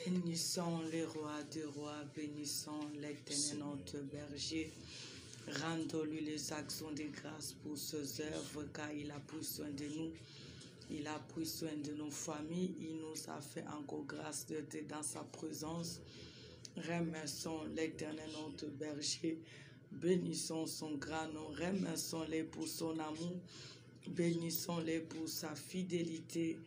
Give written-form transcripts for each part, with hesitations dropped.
Bénissons les rois des rois, bénissons l'éternel notre berger. Rendons-lui les actions de grâce pour ses œuvres, car il a pris soin de nous. Il a pris soin de nos familles. Il nous a fait encore grâce d'être dans sa présence. Remercions l'éternel notre berger. Bénissons son grand nom. Remercions-le pour son amour. Bénissons-le pour sa fidélité.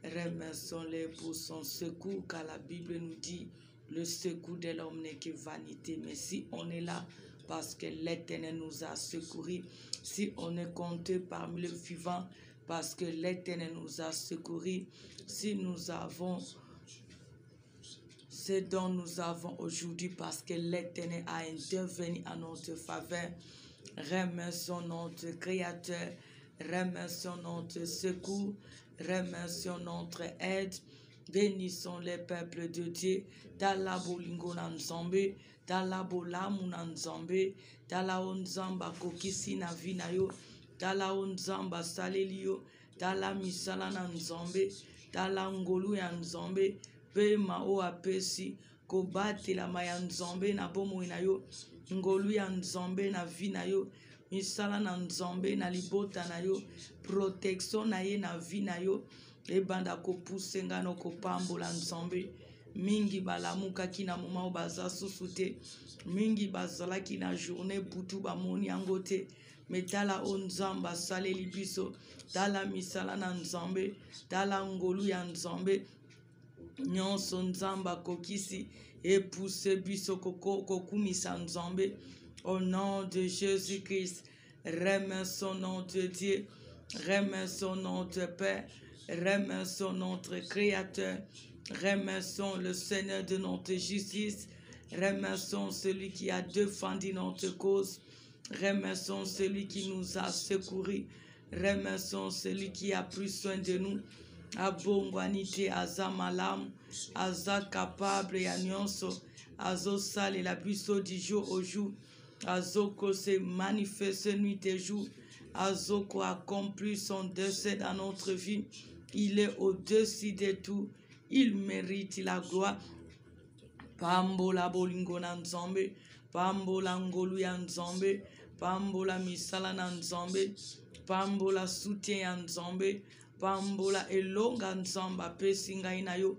Remercions-le pour son secours, car la Bible nous dit le secours de l'homme n'est que vanité. Mais si on est là, parce que l'Éternel nous a secourus, si on est compté parmi les vivants, parce que l'Éternel nous a secourus, si nous avons ce dont nous avons aujourd'hui, parce que l'Éternel a intervenu en notre faveur, remercions notre Créateur, remercions notre secours, remercions notre aide. Bénissons les peuples de Dieu. Dala bolingo na nzambe, dala bolamu na nzambe, dala onzamba kokisi na vina yo, dala onzamba saleli yo, dala misala na nzambe, dala ngolu ya nzambe, pe mao apesi kobatela maya nzambe na bomoi na yo, ngolu ya nzambe na vina yo, misala na nzambe na libota na yo, protection na ye na vina yo. Ebanda kopuse ngano kopambola nzambe mingi balamukaki na moma baza susute mingi bazalaki na journée butu bamoni yango te metala o nzambe asaleli biso tala misala na nzambe tala ngolu ya nzambe nyonso nzambe akokisi epuse biso kokumisa nzambe. Au nom de Jésus-Christ, remercions notre Dieu, remercions notre Père, remercions notre Créateur, remercions le Seigneur de notre justice, remercions celui qui a défendu notre cause, remercions celui qui nous a secourus, remercions celui qui a pris soin de nous. Abongwanite aza malamu, aza capable ya nyonso, azo sale la biso du jour au jour, azo ko se manifeste nuit et jour, azo ko accomplit son dessein dans notre vie. Il est au-dessus de tout. Il mérite la gloire. Pambola bolingo na nzambe, pambola ngolu ya nzambe, pambola misala na nzambe, pambola soutien ya nzambe, pambola elonga nzamba pesinga ina yo.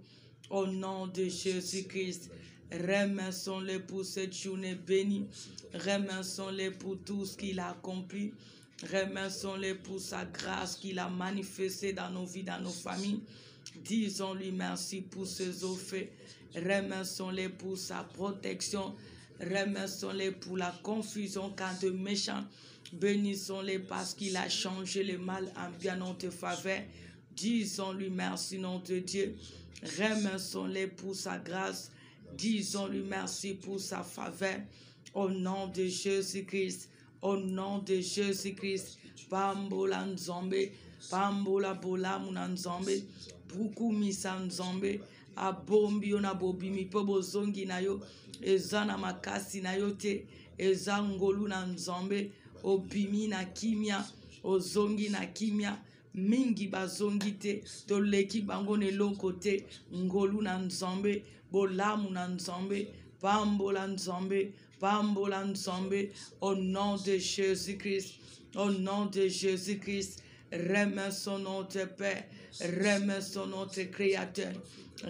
Au nom de Jésus-Christ, remercions-le pour cette journée bénie. Remercions-le pour tout ce qu'il a accompli. Remercions-le pour sa grâce qu'il a manifestée dans nos vies, dans nos familles. Disons-lui merci pour ses offres. Remercions-le pour sa protection. Remercions-le pour la confusion quand de méchants. Bénissons-le parce qu'il a changé le mal en bien notre faveur. Disons-lui merci notre Dieu. Remercions-le pour sa grâce. Disons-lui merci pour sa faveur. Au nom de Jésus-Christ. Au nom de Jésus-Christ, pambola nzambe, pambola bolamu na nzambe, buku misa nzambe, abombi yo na bobimi po bozongi na yo, eza na makasi na yo te, eza ngolu na nzambe, obimi na kimia, ozongi na kimia, mingi bazongi te, toleki bango neloko te, ngolu na nzambe, bolamu na nzambe, pambola nzambe, pambola nzambe, au nom de Jésus-Christ, au nom de Jésus-Christ, remercions notre Père, remercions notre Créateur,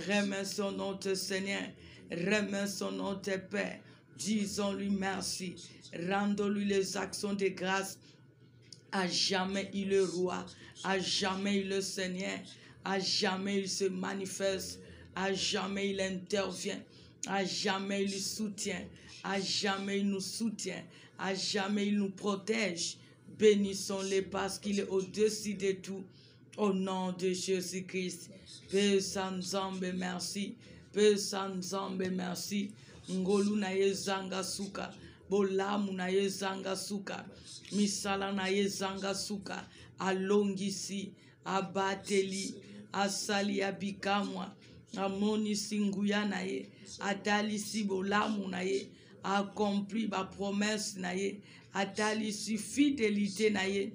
remercions notre Seigneur, remercions notre Père, disons-lui merci, rendons-lui les actions de grâce. À jamais il est roi, à jamais il est Seigneur, à jamais il se manifeste, à jamais il intervient, à jamais il soutient, à jamais il nous soutient, à jamais il nous protège. Bénissons-le parce qu'il est au-dessus de tout. Au nom de Jésus-Christ. Père Sanzambe, merci. Père Sanzambe, merci. Ngolu na yezanga suka. Bolamu na yezanga suka. Misala na yezanga suka. Alongisi. Abateli. Asali abikamwa. Amoni singuya na ye. Atalisi bolamu na ye. Accompli ma promesse na ye. Atalisi fidélité na ye.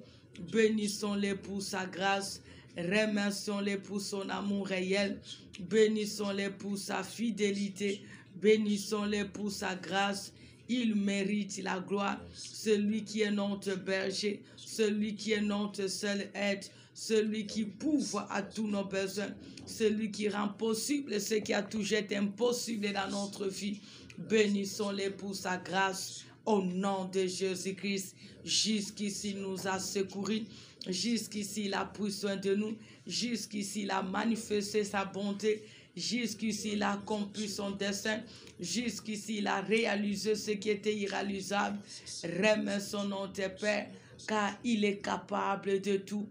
Bénissons-le pour sa grâce. Remercions-les pour son amour réel. Bénissons-les pour sa fidélité. Bénissons-les pour sa grâce. Il mérite la gloire. Celui qui est notre berger, celui qui est notre seul aide, celui qui pourvoit à tous nos besoins, celui qui rend possible ce qui a toujours été impossible dans notre vie. Bénissons-les pour sa grâce. Au nom de Jésus-Christ, jusqu'ici il nous a secourus, jusqu'ici il a pris soin de nous, jusqu'ici il a manifesté sa bonté, jusqu'ici il a accompli son dessein, jusqu'ici il a réalisé ce qui était irréalisable. Remercions notre Père, car il est capable de tout.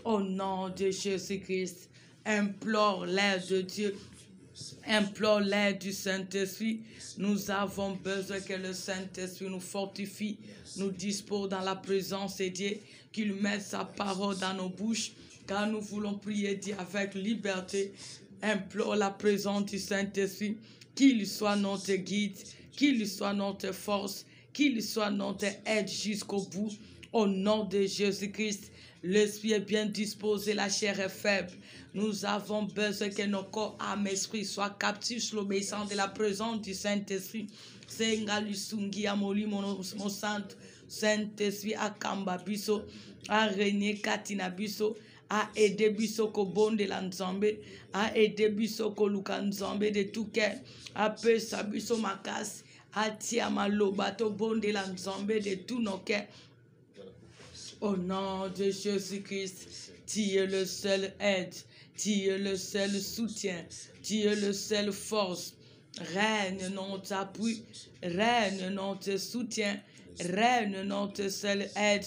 Au nom de Jésus-Christ, implore l'aide de Dieu. Implore l'aide du Saint-Esprit. Nous avons besoin que le Saint-Esprit nous fortifie, nous dispose dans la présence de Dieu, qu'il mette sa parole dans nos bouches, car nous voulons prier Dieu avec liberté. Implore la présence du Saint-Esprit, qu'il soit notre guide, qu'il soit notre force, qu'il soit notre aide jusqu'au bout. Au nom de Jésus-Christ, l'esprit est bien disposé, la chair est faible. Nous avons besoin que nos corps, âme, esprit soient captifs sur l'obéissance de la présence du Saint-Esprit. Mon Saint-Esprit a kamba biso, a régné katina biso, a aidé biso ko bonde la nzambe, a aidé biso ko luka nzambe de tout cœur, a pesa biso makas, a tia malobato bonde la nzambe de tout nos cœurs. Au nom de Jésus-Christ, tu es le seul aide, tu es le seul soutien, tu es le seul force. Règne notre appui, règne notre soutien, règne notre seul aide.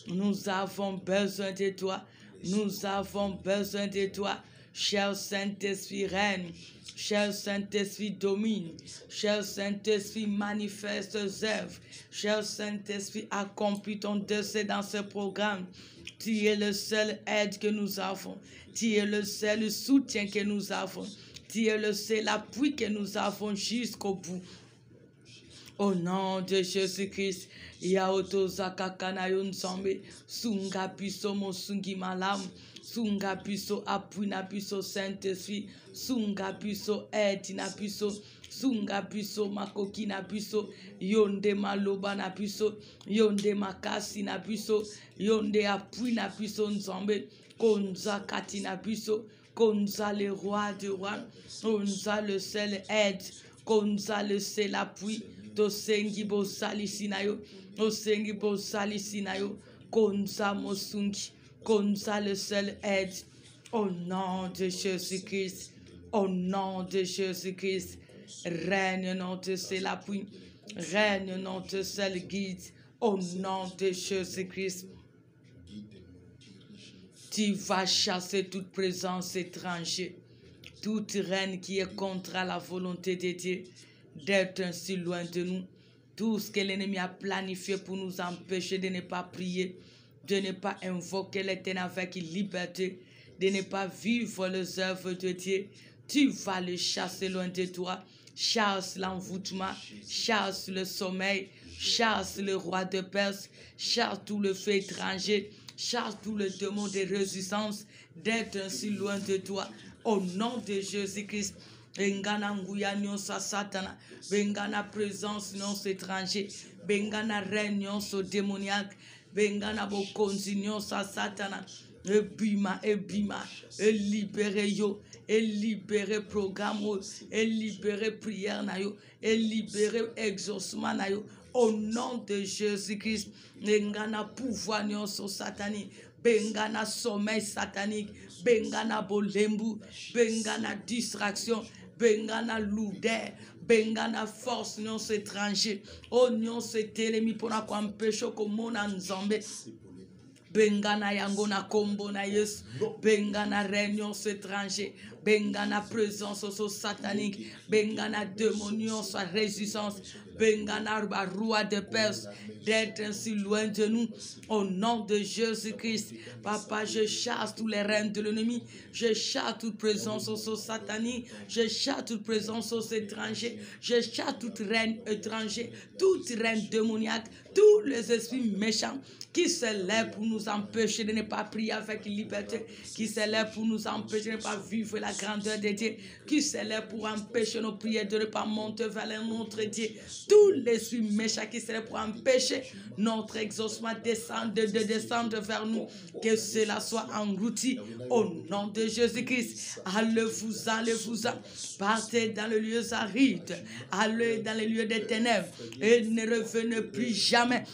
Nous avons besoin de toi, nous avons besoin de toi. Cher Saint-Esprit règne, cher Saint-Esprit domine, cher Saint-Esprit manifeste tes œuvres, cher Saint-Esprit accomplit ton dessein dans ce programme. Tu es le seul aide que nous avons, tu es le seul soutien que nous avons, tu es le seul appui que nous avons jusqu'au bout. Au nom de Jésus-Christ, Yaoto Zakakana Yonsambe, Sunga Piso Mosungi Malam, Sunga Piso Apuina Piso Saint-Esprit, Sunga Piso Etina Piso, Sunga Piso Makokina Piso, Yonde Maloba na Piso, Yonde Makasi na Piso, Yonde Apuina Piso Nzambe, Konza Katina Piso, Konza le roi de roi, Konza le seul aide, Konza le seul appui. Tosengi bo salisinayo, tosengi bo salisinayo, konza mosungi, konza le seul aide. Au nom de Jésus-Christ, au nom de Jésus-Christ, règne notre seul appui, règne notre seul guide. Au nom de Jésus-Christ, tu vas chasser toute présence étrangère, toute reine qui est contre la volonté de Dieu d'être ainsi loin de nous. Tout ce que l'ennemi a planifié pour nous empêcher de ne pas prier, de ne pas invoquer l'Éternel avec liberté, de ne pas vivre les œuvres de Dieu, tu vas le chasser loin de toi. Chasse l'envoûtement, chasse le sommeil, chasse le roi de Perse, chasse tout le feu étranger, chasse tout le démon de résistance d'être ainsi loin de toi. Au nom de Jésus-Christ, Bengana nguya nyonso satana, bengana présence nyonso étranger, bengana règne nyonso démoniaque, bengana bokonzi nyonso satana, ebima, et libérer yo, et libérer programme, et libérer prière na yo, et libérer exaucement na yo. Au nom de Jésus-Christ, bengana pouvoir nyonso satanique, bengana sommeil satanique, bengana bolembu, bengana distraction, bengana lourdeur, bengana force non étranger, oh non c'est telemi pour na empêcher comme na nzambe. Bengana yango na kombo na Yesu, bengana réunion étranger, Bengana présence au satanique. Bengana démonion, soit résistance. Bengana roi de Perse, d'être ainsi loin de nous. Au nom de Jésus-Christ. Papa, je chasse tous les règnes de l'ennemi. Je chasse toute présence au satanique. Je chasse toute présence aux étrangers. Je chasse toute reine étranger, toute reine démoniaque, tous les esprits méchants qui se lèvent pour nous empêcher de ne pas prier avec liberté, qui se lèvent pour nous empêcher de ne pas vivre la grandeur de Dieu, qui se lèvent pour empêcher nos prières de ne pas monter vers notre Dieu. Tous les esprits méchants qui se lèvent pour empêcher notre exaucement de descendre vers nous, que cela soit englouti au nom de Jésus-Christ. Allez-vous-en, allez-vous-en. Partez dans le lieu aride, allez dans les lieux des ténèbres et ne revenez plus jamais.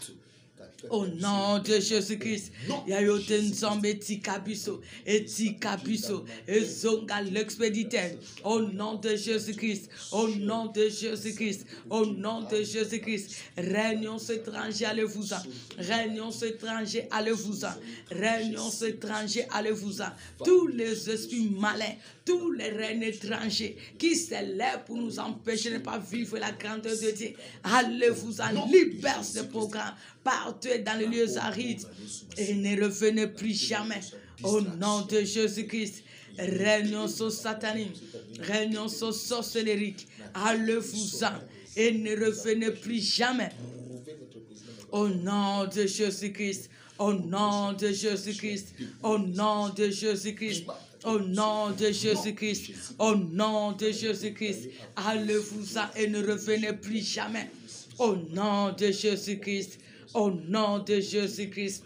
Au nom de Jésus-Christ, Yayoten Zombe Tikabiso, et Tikabiso, et Zonga l'expéditeur. Au nom de Jésus-Christ, au nom de Jésus-Christ, au nom de Jésus-Christ. Réunions étrangers, allez-vous-en. Réunions étrangers, allez-vous-en. Réunions étrangers, allez-vous-en. Tous les esprits malins, tous les reines étrangers qui s'élèvent pour nous empêcher de ne pas vivre la grandeur de Dieu, allez-vous-en, libère ce programme. Partez dans les lieux arides et ne revenez plus jamais. Au nom de Jésus-Christ, réunions au satanique, réunions au sorcellerique, allez-vous-en et ne revenez plus jamais. Au nom de Jésus-Christ, au nom de Jésus-Christ, au nom de Jésus-Christ. Au nom de Jésus-Christ, au nom de Jésus-Christ, allez-vous-en et ne revenez plus jamais. Au nom de Jésus-Christ, au nom de Jésus-Christ,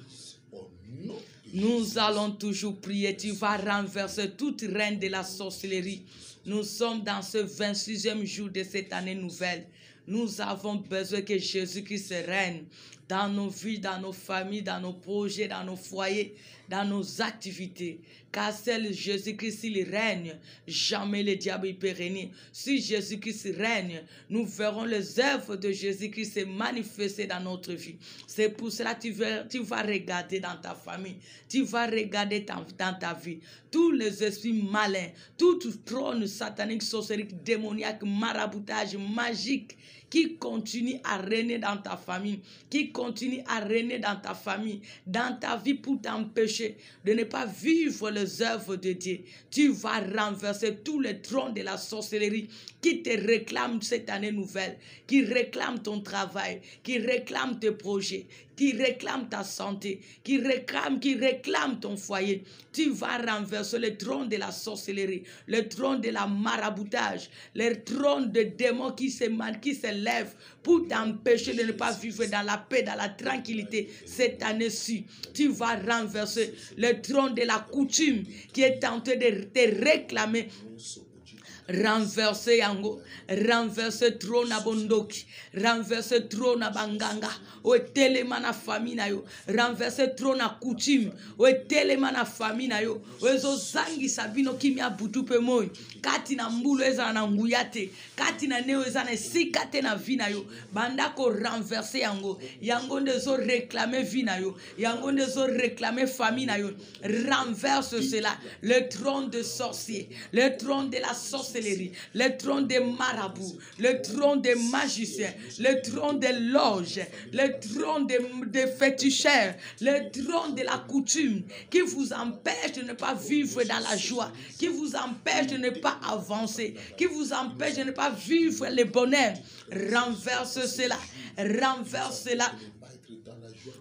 nous allons toujours prier. Tu vas renverser toute reine de la sorcellerie. Nous sommes dans ce 26e jour de cette année nouvelle. Nous avons besoin que Jésus-Christ règne dans nos vies, dans nos familles, dans nos projets, dans nos foyers, dans nos activités. Car seul Jésus-Christ, s'il règne, jamais le diable ne peut régner. Si Jésus-Christ règne, nous verrons les œuvres de Jésus-Christ se manifester dans notre vie. C'est pour cela que tu vas regarder dans ta famille, tu vas regarder dans ta vie. Tous les esprits malins, tout trône satanique, sorcellerie, démoniaque, maraboutage, magique, qui continue à régner dans ta famille, qui continue à régner dans ta famille, dans ta vie pour t'empêcher de ne pas vivre les œuvres de Dieu. Tu vas renverser tous les trônes de la sorcellerie qui te réclament cette année nouvelle, qui réclament ton travail, qui réclament tes projets, qui réclament ta santé, qui réclament ton foyer. Tu vas renverser le trône de la sorcellerie, le trône de la maraboutage, le trône de démons qui se lèvent pour t'empêcher de ne pas vivre dans la paix, dans la tranquillité cette année-ci. Tu vas renverser le trône de la coutume qui est tenté de te réclamer. Renverser yango, renverser trône à bondoki, renverser trône à banganga, ou télémana famille na yo, renverser trône à coutume, ou télémana famille na yo, ou ezo zangi sabino kimia butupe moi, kati na mbulu eza na nguyate, kati na neo eza na sikate na vina yo, bandako renverser yango, yango ndezo réclamer vina yo, yango ndezo réclamer famille na yo, renverse cela, le trône de sorcier, le trône de la sorcellerie, le trône des marabouts, le trône des magiciens, le trône des loges, le trône des féticheurs, le trône de la coutume qui vous empêche de ne pas vivre dans la joie, qui vous empêche de ne pas avancer, qui vous empêche de ne pas vivre le bonheur. Renverse cela, renverse cela.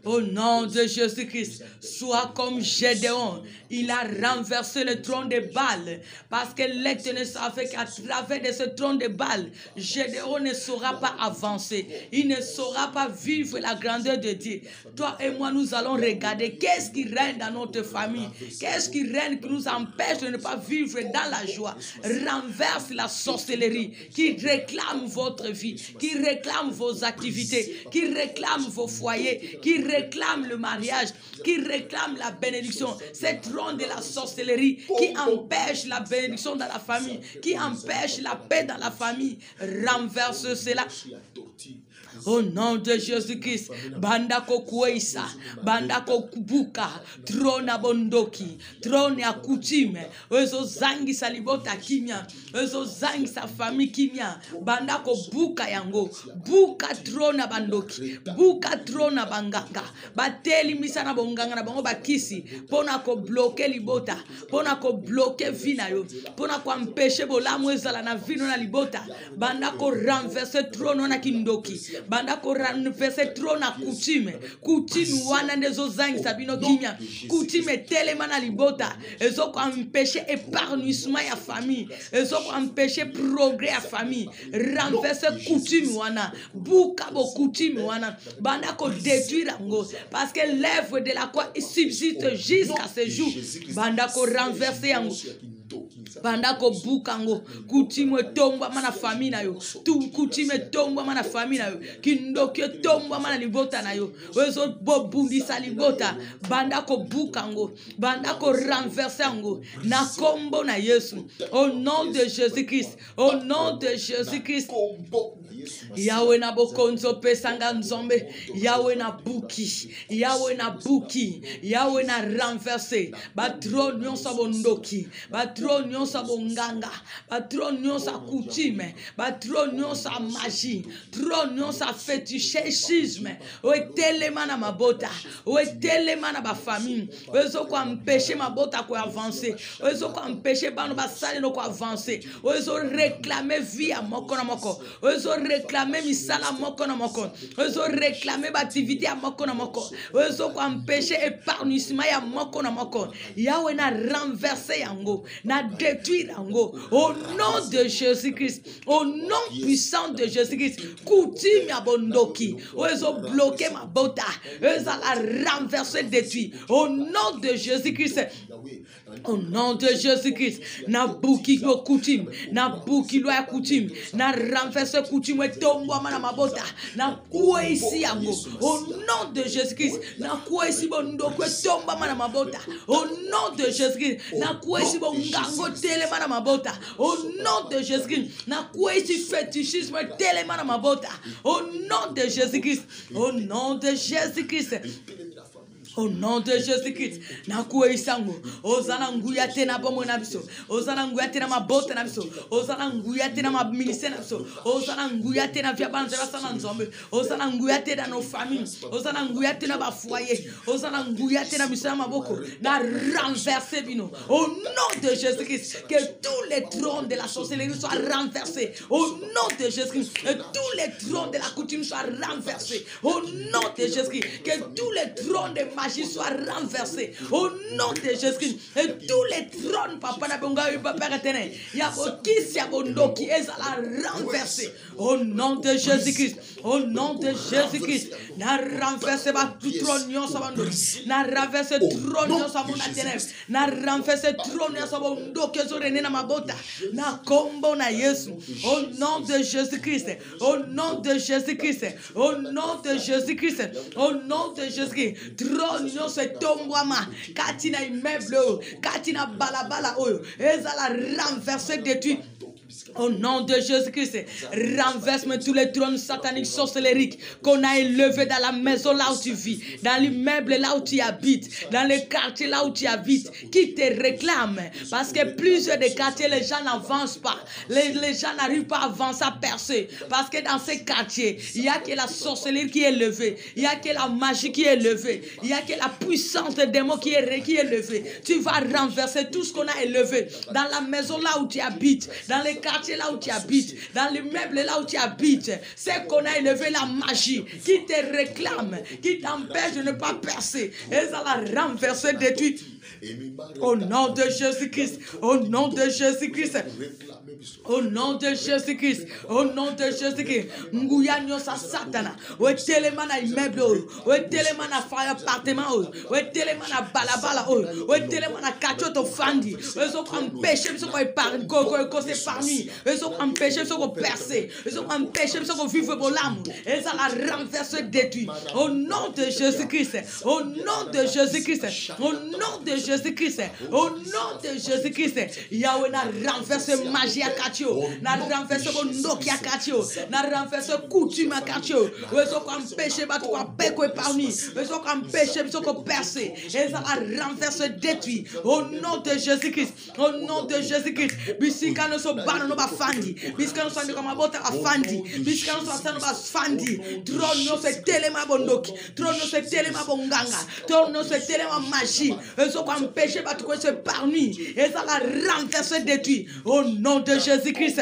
Au nom de Jésus-Christ, sois comme Gédéon. Il a renversé le trône de Baal. Parce que l'Éternel savait qu'à travers de ce trône de Baal, Gédéon ne saura pas avancer. Il ne saura pas vivre la grandeur de Dieu. Toi et moi, nous allons regarder qu'est-ce qui règne dans notre famille. Qu'est-ce qui règne qui nous empêche de ne pas vivre dans la joie. Renverse la sorcellerie qui réclame votre vie, qui réclame vos activités, qui réclame vos foyers, qui réclame le mariage, qui réclame la bénédiction. C'est trône de la sorcellerie qui empêche la bénédiction dans la famille, qui empêche la paix dans la famille. Renverse cela. Au nom de Jésus-Christ, bandako kueisa, bandako kubuka, trona bondoki, trone ya coutume, ezo zangi sa libota kimia, ezo zangi sa famille kimia, bandako buka yango, buka trona bandoki, buka trona banganga, bateli misana bonganga na bango bakisi, pona ko bloquer libota, pona ko bloquer vina yo, pona ko empêcher bolamu ezala na vino na libota, bandako renverser trona na kindoki, bandako renverser trona coutume, coutume wana ndezo zangi sabino kimia, coutume telema na libota, ezo ko empêcher épanouissement ya famille, ezo ko empêcher progrès ya famille, renverser coutume wana, buka bo coutume wana, bandako détruire ngo, parce que l'œuvre de la croix subsiste jusqu'à ce jour, bandako renverser yango. Bandako bukango kutime tomba mana famille na yo tu kutime tomba mana famille na yo kindoke tomba mana libota na yo wezo bobundi sa libota bandako bukango bandako renverser ngo na kombo na Yesu au nom de Jésus-Christ au nom de Jésus-Christ Yahweh na bokonzo pesanga nzombe Yahweh na buki Yahweh na buki Yahweh na renverser batron nyonso bondoki batron nyonso bonganga batron nyonso coutume batron nyonso magie tron nyonso fétichisme otelema na mabota otelema na ba famille ozo ko empêcher mabota ko avancer ozo ko empêcher bano basale no ko avancer ozo réclamer vie à moko na moko ozo réclamer misala moko na moko ozo réclamer activité à moko na moko ozo ko empêcher épanouissement ya moko na moko Yahweh na renverser yango na détruire yango au nom de Jésus-Christ au nom puissant de Jésus-Christ coutume ya bondoki ozo bloquer ma bota ozo la renverser détruire au nom de Jésus-Christ au nom de Jésus-Christ na buki lo coutume na buki lo ya coutume na renverser coutume tombo mana mabota na kuwa isi yango au nom de Jésus-Christ na kuwa isi bondoko tomba mana mabota au nom de Jésus-Christ na kuwa isi bongango tele mana mabota au nom de Jésus-Christ na kuwa isi fétichisme tele mana mabota au nom de Jésus-Christ au nom de Jésus-Christ au nom de Jésus-Christ, na kuisango, ozana nguya tena bomo na biso, ozana nguya tena mabota na biso, ozana nguya tena ma ministère na biso, ozana nguya tena via banza basana nzombe, ozana nguya tena nos familles, ozana nguya tena ba foyer, ozana nguya tena biso maboko, na renverser bino. Au nom de Jésus-Christ, que tous les trônes de la sorcellerie soient renversés. Au nom de Jésus-Christ, que tous les trônes de la coutume soient renversés. Au nom de Jésus-Christ, que tous les trônes de magie soit renversée au nom de Jésus-Christ et tous les trônes papa na bonga papa retene ya bokisi ya bondoki ezala renversé au nom de Jésus-Christ au nom de Jésus-Christ na renverser ba tout trône nyonso bondoki na renverser trône nyonso mona ténèbres na renverser trône nyonso bondoki ezorene na mabota na kombo na Yesu au nom de Jésus-Christ au nom de Jésus-Christ au nom de Jésus-Christ au nom de Jésus-Christ Nyo se tombwama katina immeuble katina balabala oyo ezala renverser détruit au nom de Jésus-Christ, renverse tous les trônes sataniques, sorcelleriques qu'on a élevés dans la maison là où tu vis, dans l'immeuble là où tu habites, dans le quartier là où tu habites, qui te réclament. Parce que plusieurs des quartiers, les gens n'avancent pas. Les gens n'arrivent pas à avancer, à percer. Parce que dans ces quartiers, il y a que la sorcellerie qui est élevée, il y a que la magie qui est élevée, il y a que la puissance des démons qui est élevée. Tu vas renverser tout ce qu'on a élevé dans la maison là où tu habites, dans les quartiers là où tu habites, dans l'immeuble là où tu habites, c'est qu'on a élevé la magie qui te réclame, qui t'empêche de ne pas percer. Et ça la renverser, détruire. Au nom de Jésus-Christ, au nom de Jésus-Christ, au nom de Jésus-Christ, au nom de Jésus-Christ, Nguya nyosa satana, ou telema na immeuble, ou telema na fire appartement, ou telema na balabala, ou telema na kachoto fandi, ou sont empêchés, sont épargnés, c'est parmi, ils sont empêchés, sont percés, ils sont empêchés, sont vivre pour l'âme, et ça la renverse détruit. Au nom de Jésus-Christ, au nom de Jésus-Christ, au nom de Jésus-Christ, au nom de Jésus-Christ, Yahweh na renverse magie. magie à katio, na renverser bondoki à katio, na renverser coutume à katio. Beso comme péché bat quoi péco parmi, beso comme péché beso comme percé, et ça va renverser détruit au nom de Jésus-Christ, au nom de Jésus-Christ. Bisikano so bano no ba fandi, bisikano so ndo kama bota afandi, bisikano so sano ba fandi. Trono se telema bondoki, trono se telema bonganga, trono se telema magie, beso comme péché bat quoi se parmi, et ça va renverser détruit au nom de Jésus-Christ.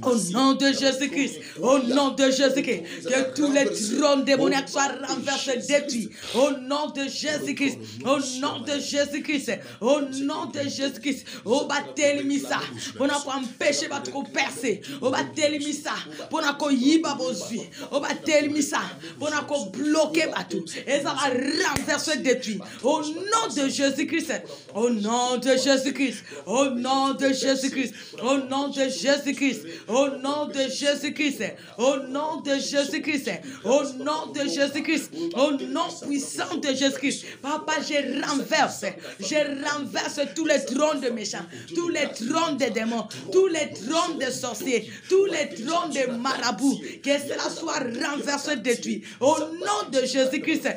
Au nom de Jésus-Christ, au nom de Jésus-Christ, que tous les trônes démoniaques soient renversés, détruits. Au nom de Jésus-Christ, au nom de Jésus-Christ, au nom de Jésus-Christ. Au bâtel misa, pour n'a pas empêcher votre percer. Au bâtel misa, pour n'a pas yiba vos vies. Au bâtel misa, pour n'a pas bloquer batou. Et ça va renverser, détruit. Au nom de Jésus-Christ, au nom de Jésus-Christ, au nom de Jésus-Christ, au nom de Jésus-Christ. Au nom de Jésus-Christ, au nom de Jésus-Christ, au nom de Jésus-Christ, au nom puissant de Jésus-Christ. Papa, je renverse tous les trônes de méchants, tous les trônes de démons, tous les trônes de sorciers, tous les trônes de marabouts, que cela soit renversé, détruit. Au nom de Jésus-Christ.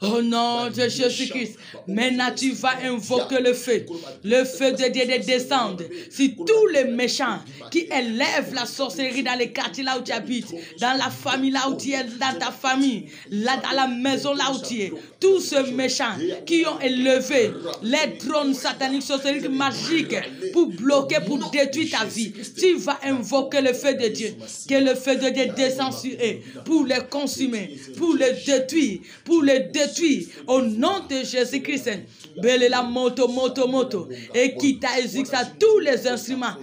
Au nom de Jésus-Christ. Maintenant, tu vas invoquer le feu de Dieu de descendre si tous les méchants qui élèvent la sorcellerie dans les quartiers là où tu habites, dans la famille là où tu es, dans ta famille, là dans la maison là où tu es, tous ces méchants qui ont élevé les trônes sataniques, sorcelleries, magiques pour bloquer, pour détruire ta vie, tu vas invoquer le feu de Dieu, que le feu de Dieu descend sur eux pour les consumer, pour les détruire, au nom de Jésus-Christ. Belle la moto, et qui t'a exécuté tous les instruments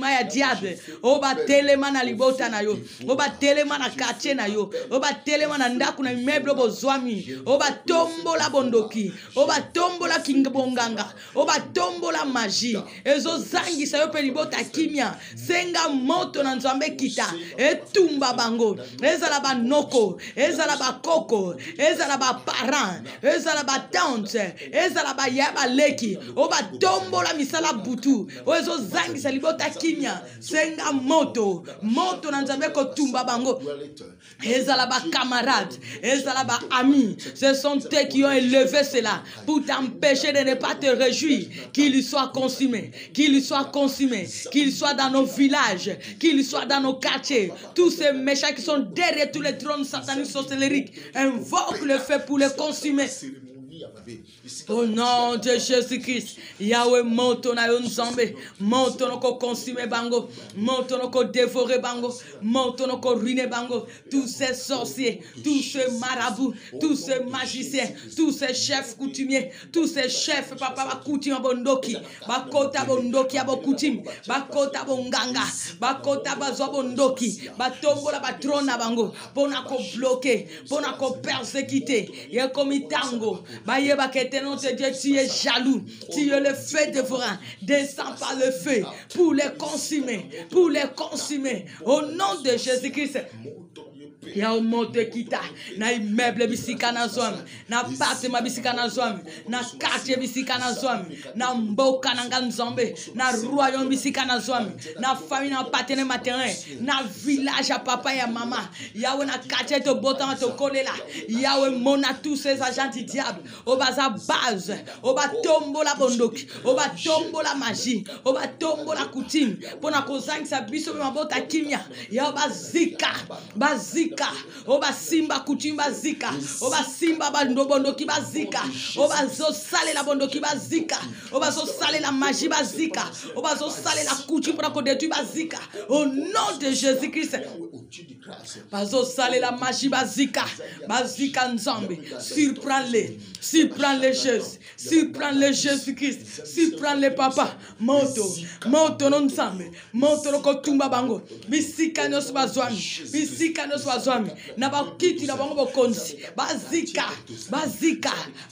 ya diable. Oba telema na libota na yo, oba telema na kache na yo, oba telema na ndaku na meuble bozwami, oba tombo la bondoki, oba tombo la kingbonganga, oba tombo la magie. Ezo zangi sa yo pe libota kimia, senga moto na nzambe kita, etumba bango, ezala ba noko, ezala ba koko, ezala ba parent, ezala ba tante, ezala ba yaba leki, oba tombo la misala butu, ezo zangi sa libota kimia, senga moto na nzambe ko tumba bango. Ezala ba camarade, ezala ba ami, ce sont eux qui ont élevé cela pour t'empêcher de ne pas te réjouir qu'il soit consumé, qu'il soit dans nos villages, qu'il soit dans nos quartiers. Tous ces méchants qui sont derrière tous les trônes sataniques sorcelleriques, invoquent le feu pour les consumer. Au nom de Jésus-Christ, Yahweh monte na yonzambe, monte noko consumer bango, monte noko dévorer bango, monte noko ruiner bango. Tous ces sorciers, tous ces marabouts, tous ces magiciens, tous ces chefs coutumiers, tous ces chefs papa ba coutume bondoki, ba kota bondoki abo coutume, ba kota bonganga, ba kota ba zo bondoki, ba tombola ba trona bango, pona ko bloquer, pona ko persécuter, ye komitango, ba yeba kete non te Dieu, tu es jaloux, tu es le feu dévorant, descends par le feu pour les consumer, au nom de Jésus-Christ. Ya moto kita na immeuble bisika na zone na partement bisika na zone na quartier bisika na zone na mboka na nzambe na royaume bisika na zone na famille na partenaire maternel na village à papa et maman yawe na quartier to botan to kolela yawe mona tous ces agents du diable au baza base au ba tombo la bondoki au ba tombo la magie au ba tombo la coutume pona kozang sa biso mabota kimia ya bazika oba simba kutimba zika oba simba bandobondoki bazika oba zo sale la bondoki bazika oba zo sale la magie bazika oba zo sale la coutume pour qu'on détruise bazika au nom de Jésus-Christ. Bazo sale la magie bazika nzambe surprends les Jésus, surprends les Jésus-Christ, surprends les papa moto non nzambe moto ko tumba bango bisika nyos bazwami na bakiti na bango bokonzi bazika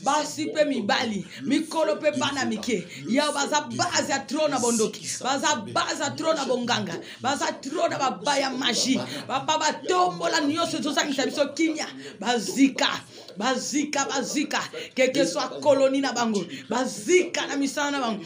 basipe mibali mikolo pe bana mike ya baza base ya trona bondoki baza base ya trona bonganga baza trona babaya magie papa batombola nyonso tozangisa biso kimia bazika bazika bazika quelle que soit colonie na bango bazika na misala na bango.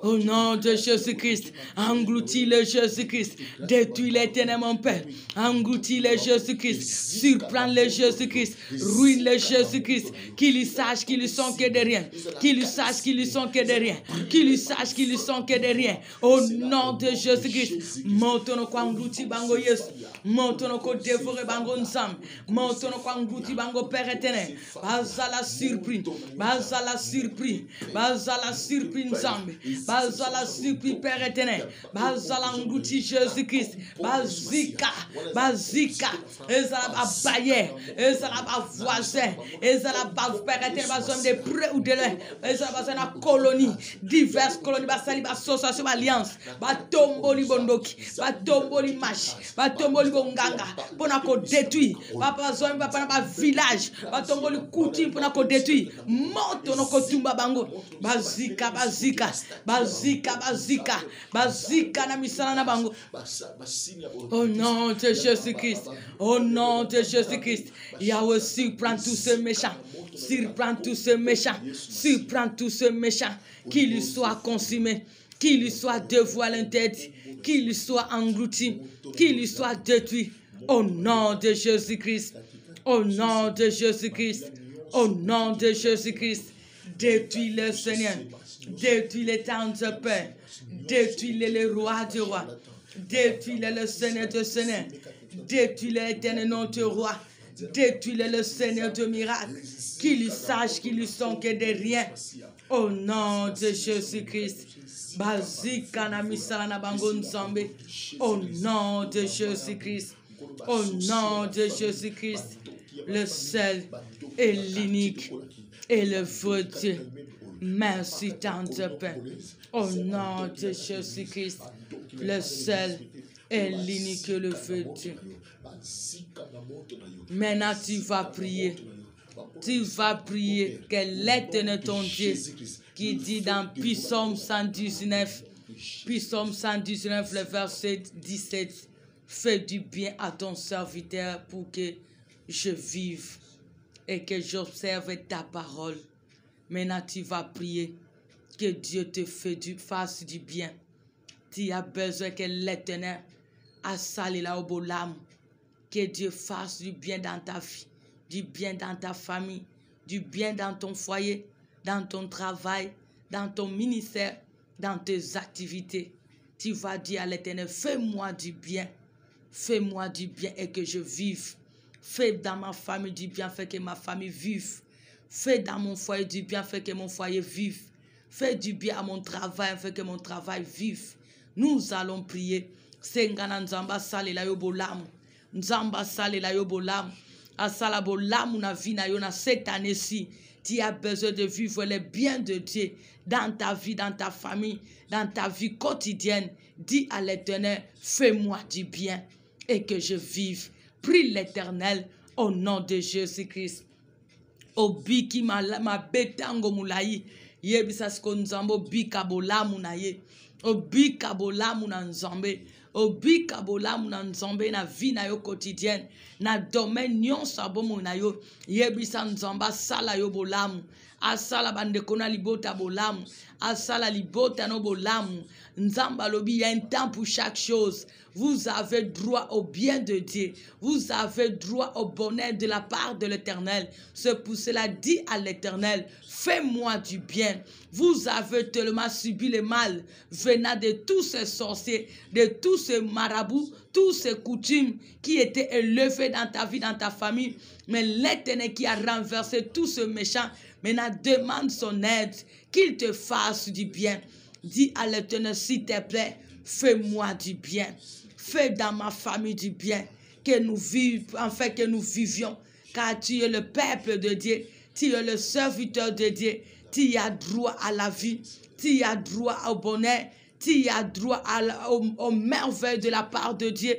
Au nom de Jésus-Christ, engloutis-le Jésus-Christ, détruis-les ténèbres mon Père, engloutis-les Jésus-Christ, surprends-les Jésus-Christ, ruine-les Jésus-Christ, qu'ils sachent qu'ils ne sont que de rien, qu'ils sachent qu'ils ne sont que de rien, qu'ils sachent qu'ils ne sont que de rien. Au nom de Jésus-Christ, monte-nous quoi englouti bango yes, monte-nous quoi dévorer bango ensemble, monte-nous quoi englouti bango Père éternel, bazala surpris, bazala surpris, bazala surpris ensemble, bazala surpris Père éternel, bazala englouti Jésus-Christ, bazika, bazika, ezala ba baye, ezala ba voisin, ezala ba Père éternel, bazom de près ou de loin, ezala bazana colonie, diverses colonies, basali ba association alliance, ba tomboli bondoki, ba tomboli machi, ba tomboli bonganga, pona ko détruire, ba bazom ba pa village, ba tomboli coutume pona ko détruire, moto no ko tumba bango, bazika bazika, bazika bazika, bazika na misala na bango. Au nom de Jésus-Christ, au nom de Jésus-Christ, Yahweh surprend tous ces méchants, surprend tous ces méchants, surprend tous ces méchants, qu'ils soient consumés, qu'ils soient dévoilés interdits, qu'ils soient engloutis, qu'ils soient détruits. Au nom de Jésus-Christ, au nom de Jésus-Christ, au nom de Jésus-Christ, détruis le Seigneur, détruis les temps de paix, détruis les rois du roi, détruis le Seigneur de Seigneur, détruis l'éternel nom du roi, détruis le Seigneur de miracles, qu'ils sachent qu'ils ne sont que de rien. Au nom de Jésus-Christ, bazika na misala na bango nzambe. Au nom de Jésus-Christ, au nom de Jésus-Christ, le seul et l'unique et le vrai Dieu. Merci tant de paix. Au nom de Jésus-Christ, le seul et l'unique et le vrai Dieu. Maintenant tu vas prier. Tu vas prier que l'éternel ton Dieu qui dit dans Psaume 119, le verset 17, fais du bien à ton serviteur pour que je vive et que j'observe ta parole. Maintenant tu vas prier que Dieu te fasse du bien. Tu as besoin que l'éternel a sali la obolam, que Dieu fasse du bien dans ta vie, du bien dans ta famille, du bien dans ton foyer, dans ton travail, dans ton ministère, dans tes activités. Tu vas dire à l'éternel, fais-moi du bien et que je vive. Fais dans ma famille du bien, fais que ma famille vive. Fais dans mon foyer du bien, fais que mon foyer vive. Fais du bien à mon travail, fais que mon travail vive. Nous allons prier. Sengana nzamba sale la yo bolamu. Nzamba sale la yo bolamu. Asala bolamu na vie na yo na cette année-ci. Tu as besoin de vivre les biens de Dieu dans ta vie, dans ta famille, dans ta vie quotidienne. Dis à l'Éternel, fais-moi du bien et que je vive. Prie l'Éternel au nom de Jésus-Christ. Obiki ma betango mulai yebisa sko nzambo bika bolamu na ye. Obika bolamu na nzambe. Obika bolamu na nzambe na vie na yo quotidienne. Na domaine nyonso abomu na yo. Yebisa nzamba sala yo bolamu. Asala bandeko na libota bolamu. Asala libota no bolamu. Nzamba lobi, il y a un temps pour chaque chose. Vous avez droit au bien de Dieu. Vous avez droit au bonheur de la part de l'Éternel. C'est pour cela, dit à l'Éternel, fais-moi du bien. Vous avez tellement subi le mal venant de tous ces sorciers, de tous ces marabouts, tous ces coutumes qui étaient élevés dans ta vie, dans ta famille. Mais l'Éternel qui a renversé tous ces méchants, maintenant demande son aide, qu'il te fasse du bien. Dis à l'Éternel, s'il te plaît, fais-moi du bien. Fais dans ma famille du bien. Que nous vivions, enfin que nous vivions. Car tu es le peuple de Dieu. Tu es le serviteur de Dieu. Tu as droit à la vie. Tu as droit au bonheur. Tu as droit aux merveilles de la part de Dieu.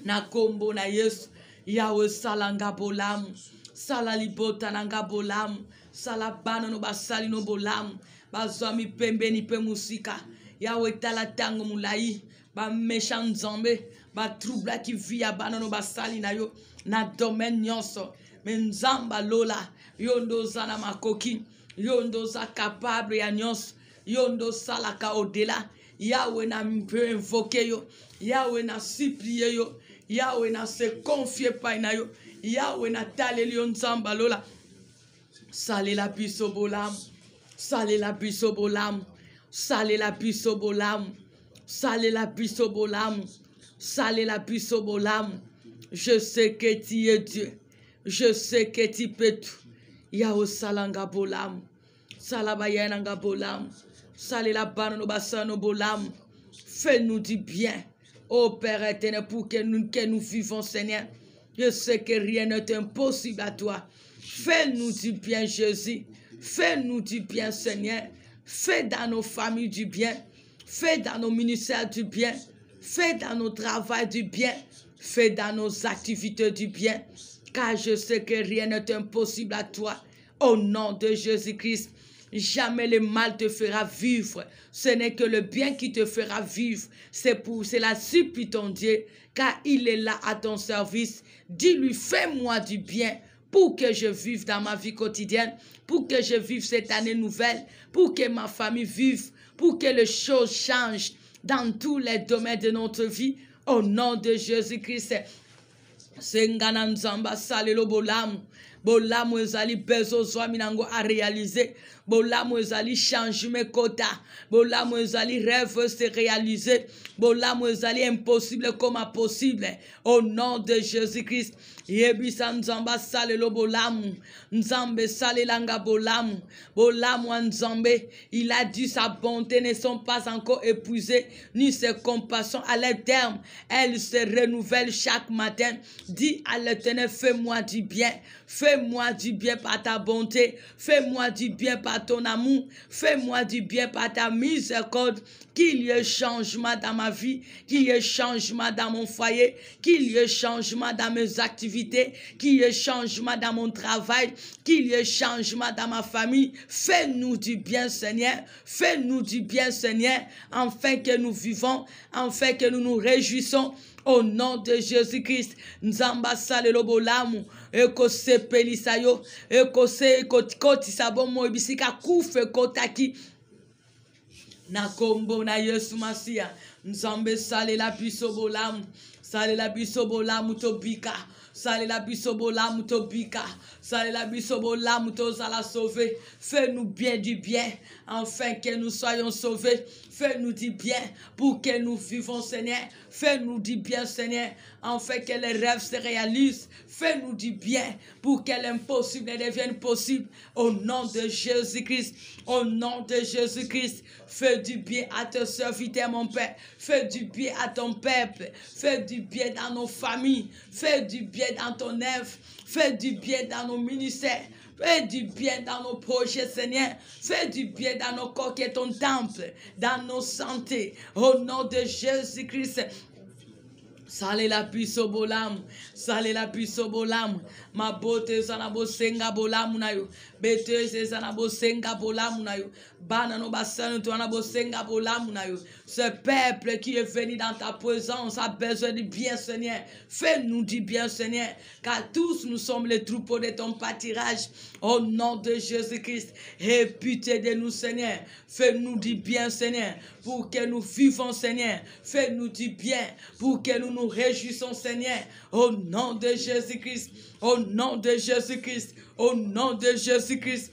Nakombo na Yesu. Yahweh salanga bolamu. Salalibota nanga bolamu. Salabana no basali no bolamu. Bazomi pembe ni pe musika. Yahweh talatango moulaï. Ba méchant nzambe. Ba trouble qui vit à banano ba sali na yo. Na domaine nyonso. Menzamba lola. Yondo zana makoki. Yondo za capable ya nyonso. Yondo salaka au-delà. Yahweh na peut invoquer yo. Yahweh na supplier yo. Yahweh na se confier pa na yo. Yahweh na taleli yo nzamba lola. Sale la biso bolam. Sale la biso bolam. Sale la biso bolam. Sale la biso bolam. Sale la biso bolam. Je sais que tu es Dieu. Je sais que tu peux tout. Yahweh salanga bolam. Salabayananga bolam. Sale la banano basano bolam. Fais-nous du bien. Ô Père éternel, pour que nous vivons, Seigneur. Je sais que rien n'est impossible à toi. Fais-nous du bien, Jésus. Fais-nous du bien, Seigneur. Fais dans nos familles du bien. Fais dans nos ministères du bien. Fais dans nos travaux du bien. Fais dans nos activités du bien. Car je sais que rien n'est impossible à toi. Au nom de Jésus-Christ. Jamais le mal te fera vivre. Ce n'est que le bien qui te fera vivre. C'est la supplie ton Dieu, car il est là à ton service. Dis-lui, fais-moi du bien pour que je vive dans ma vie quotidienne, pour que je vive cette année nouvelle, pour que ma famille vive, pour que les choses changent dans tous les domaines de notre vie. Au nom de Jésus-Christ. Sengana nzamba salelo bolamu. Bolamu ezali bezo zwa minango a réaliser. Bolamu ezali changement kota. Bolamu ezali rêve se réaliser. Bolamu ezali impossible comme possible. Au nom de Jésus-Christ. Yebisa nzamba salelo bolamu. Nzambe salelanga bolamu. Bolamu nzambe. Il a dit sa bonté ne sont pas encore épuisées, ni ses compassions à leur terme. Elles se renouvellent chaque matin. Dis à l'Éternel, fais-moi du bien. Fais-moi du bien par ta bonté. Fais-moi du bien par ton amour. Fais-moi du bien par ta miséricorde. Qu'il y ait changement dans ma vie. Qu'il y ait changement dans mon foyer. Qu'il y ait changement dans mes activités. Qu'il y ait changement dans mon travail. Qu'il y ait changement dans ma famille. Fais-nous du bien, Seigneur. Fais-nous du bien, Seigneur. Afin que nous vivons. Afin que nous nous réjouissons. Au nom de Jésus-Christ, Nzamba salelo bolamu, eko se pelisayo, eko se koti sabon mo ibisika kufe kotaki. Na kombo na Yesu Masia, Nzambe sale la biso bolamu, sale la biso bolamu tobika. Sale la biso bolamu tobika. Sale la biso bolamu tozala sauver. Fais-nous bien du bien, afin que nous soyons sauvés. Fais-nous du bien pour que nous vivons, Seigneur. Fais-nous du bien, Seigneur, afin que les rêves se réalisent. Fais-nous du bien pour que l'impossible devienne possible. Au nom de Jésus-Christ. Au nom de Jésus-Christ. Fais du bien à tes serviteurs, mon Père. Fais du bien à ton peuple. Fais du bien dans nos familles. Fais du bien dans ton œuvre. Fais du bien dans nos ministères. Fais du bien dans nos projets, Seigneur. Fais du bien dans nos corps qui est ton temple. Dans nos santé. Au nom de Jésus-Christ. Sale la biso bolam, sale la biso bolam, ma bote zanabo senga bolam nayo, bete zanabo senga bolam nayo, banano basano tuanabo senga bolam nayo. Ce peuple qui est venu dans ta présence a besoin du bien, Seigneur. Fais-nous du bien, Seigneur, car tous nous sommes les troupeaux de ton pâturage. Au nom de Jésus-Christ, aie pitié de nous, Seigneur. Fais-nous du bien, Seigneur, pour que nous vivons, Seigneur. Fais-nous du bien, pour que nous nous réjouissons, Seigneur. Au nom de Jésus-Christ, au nom de Jésus-Christ, au nom de Jésus-Christ.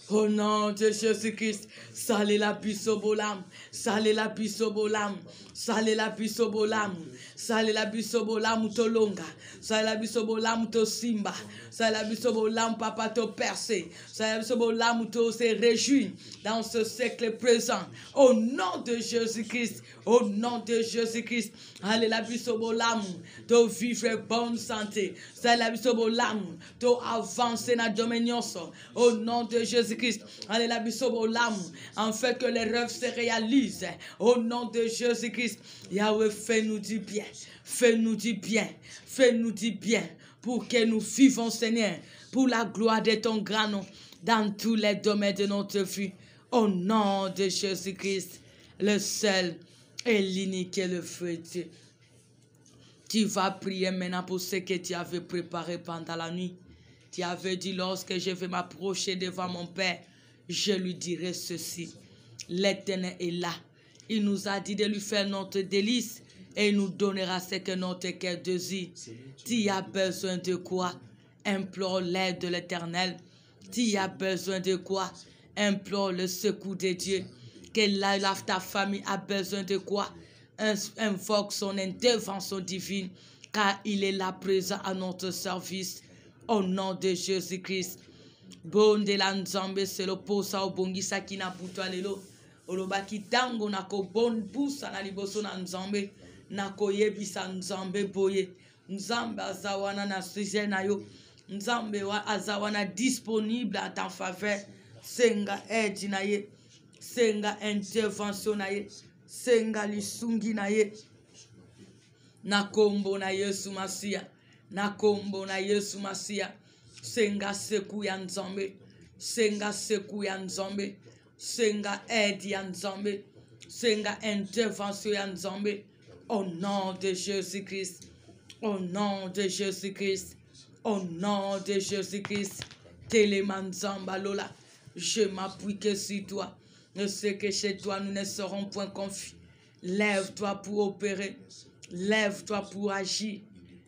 Au nom de Jésus-Christ, sale la biso bolam, sale la biso bolam, sale la biso bolam, sale la biso bolam tolonga, sale la biso bolam to simba, sale la biso bolam papa to percé, sale la biso bolam to se réjouit dans ce siècle présent. Au nom de Jésus-Christ, au nom de Jésus-Christ, allez la biso bolam to vivre bonne santé, sale la biso bolam to avancer na dominion. Au nom de Jésus-Christ. Allez la bisobolam, en fait que les rêves se réalisent. Au nom de Jésus-Christ, Yahweh, fais-nous du bien, fais-nous du bien, fais-nous du bien, pour que nous vivons, Seigneur, pour la gloire de ton grand nom, dans tous les domaines de notre vie. Au nom de Jésus-Christ, le seul et l'unique est le feu de Dieu. Tu vas prier maintenant pour ce que tu avais préparé pendant la nuit. Tu avais dit, lorsque je vais m'approcher devant mon Père, je lui dirai ceci. L'Éternel est là. Il nous a dit de lui faire notre délice et il nous donnera ce que notre cœur désire. Tu as besoin de quoi? Implore l'aide de l'Éternel. Tu as besoin de quoi? Implore le secours de Dieu. Que ta famille a besoin de quoi? Invoque son intervention divine, car il est là présent à notre service. Au nom de Jésus-Christ. Bonde la nzambe se lo posa obongisa kina putwa lelo. Olobaki tango nako bon busa na liboso na nzambe. Nako yebisa nzambe boye. Nzambe azawana na sujet na yo. Nzambe wa azawana disponible à ta faveur. Senga aide na ye. Senga intervention na ye. Senga lisungi na ye. Nakombo na Yesu Masia. Nakombo na Yesu Masia. Senga seku ya nzambe. Senga seku ya nzambe. Senga aide ya nzambe. Senga intervention ya nzambe. Au nom de Jésus-Christ. Au nom de Jésus-Christ. Au nom de Jésus-Christ. Téléman Zamba Lola. Je m'appuie que sur toi. Je sais que chez toi nous ne serons point confus. Lève-toi pour opérer. Lève-toi pour agir.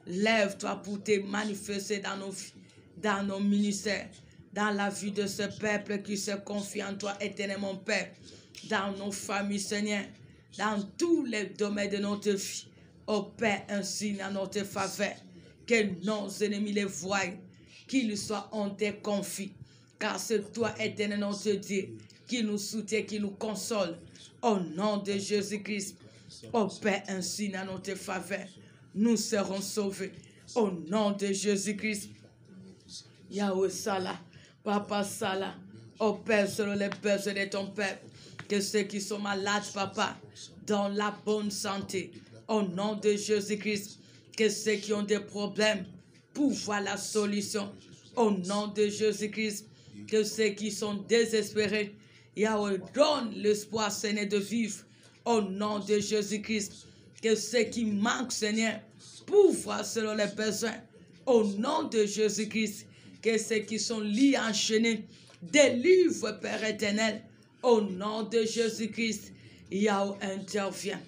Lève-toi pour te manifester dans nos vies, dans nos ministères, dans la vie de ce peuple qui se confie en toi, éternel mon Père, dans nos familles, Seigneur, dans tous les domaines de notre vie. Opère un signe à notre faveur, que nos ennemis les voient, qu'ils soient en te confie, car c'est toi, éternel notre Dieu, qui nous soutient, qui nous console. Au nom de Jésus-Christ, opère un signe à notre faveur. Nous serons sauvés. Au nom de Jésus-Christ. Yahweh Salah, Papa Salah, opère selon les besoins de ton peuple. Que ceux qui sont malades, Papa, dans la bonne santé. Au nom de Jésus-Christ. Que ceux qui ont des problèmes, pour voir la solution. Au nom de Jésus-Christ. Que ceux qui sont désespérés, Yahweh, donne l'espoir, Seigneur, de vivre. Au nom de Jésus-Christ. Que ceux qui manquent, Seigneur, pour voir selon les besoins. Au nom de Jésus-Christ. Que ceux qui sont liés, enchaînés, délivre, Père éternel. Au nom de Jésus-Christ. Yahweh, intervient.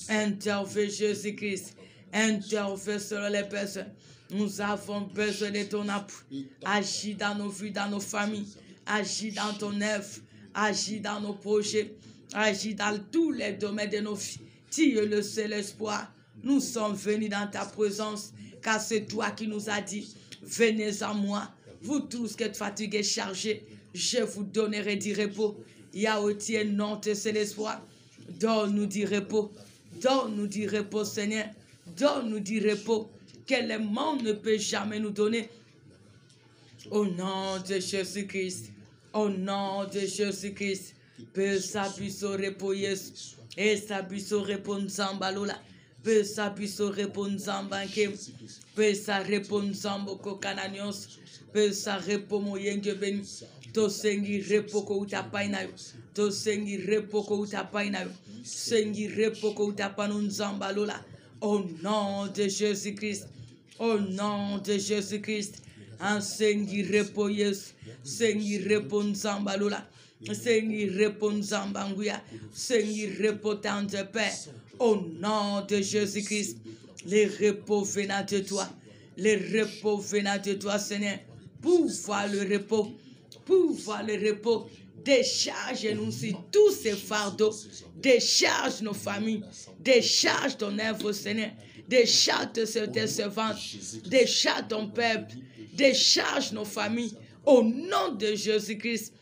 Intervient, Jésus-Christ. Intervient selon les besoins. Nous avons besoin de ton appui. Agis dans nos vies, dans nos familles. Agis dans ton œuvre. Agis dans nos projets. Agis dans tous les domaines de nos vies. Tu es le seul espoir. Nous sommes venus dans ta présence, car c'est toi qui nous as dit, venez à moi, vous tous qui êtes fatigués, chargés, je vous donnerai du repos. Yahweh, tu es notre seul espoir. Donne-nous du repos. Donne-nous du repos, Seigneur. Donne-nous du repos que le monde ne peut jamais nous donner. Au nom de Jésus-Christ. Au nom de Jésus-Christ. Peu s'abuso repos Yesu. Et s'abuso repos nzambalola. Peu s'abuso repos nzambanke. Peu sa repos nzamboko kananios. Peu sa repos moyenge beni. To sengi repo ko utapaina yo. To sengi repo ko utapaina yo. Sengi repo ko utapanu nzambalola. Au nom de Jésus-Christ. Au nom de Jésus-Christ. En sengi repo Yesu. Sengi repo nzambalola. Sengi repo nzambanguya. Sengi repo tendre Père. Au nom de Jésus-Christ. Les repos venant de toi. Les repos venant de toi, Seigneur. Pour voir le repos. Pour voir le repos. Décharge-nous sur tous ces fardeaux. Décharge nos familles. Décharge ton œuvre, Seigneur. Décharge tes servantes. Décharge ton peuple. Décharge nos familles. Au nom de Jésus-Christ.